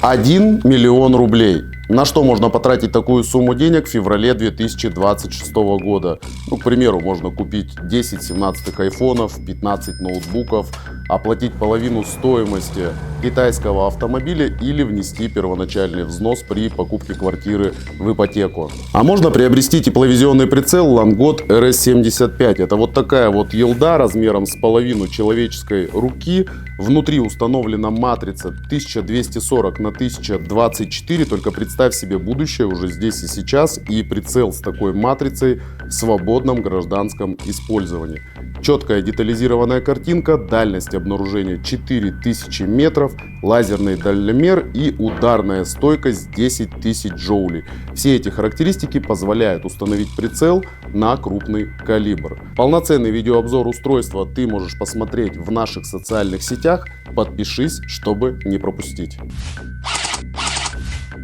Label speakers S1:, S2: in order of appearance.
S1: 1 миллион рублей. На что можно потратить такую сумму денег в феврале 2026 года? Ну, к примеру, можно купить 10 17 айфонов, 15 ноутбуков, оплатить половину стоимости китайского автомобиля или внести первоначальный взнос при покупке квартиры в ипотеку. А можно приобрести тепловизионный прицел LONGOT RS75. Это вот такая вот елда размером с половину человеческой руки. Внутри установлена матрица 1240 на 1024, только представь себе будущее уже здесь и сейчас, и прицел с такой матрицей в свободном гражданском использовании. Четкая детализированная картинка, дальность обнаружения 4000 метров, лазерный дальномер и ударная стойкость 10 тысяч джоулей. Все эти характеристики позволяют установить прицел на крупный калибр. Полноценный видеообзор устройства ты можешь посмотреть в наших социальных сетях. Подпишись, чтобы не пропустить.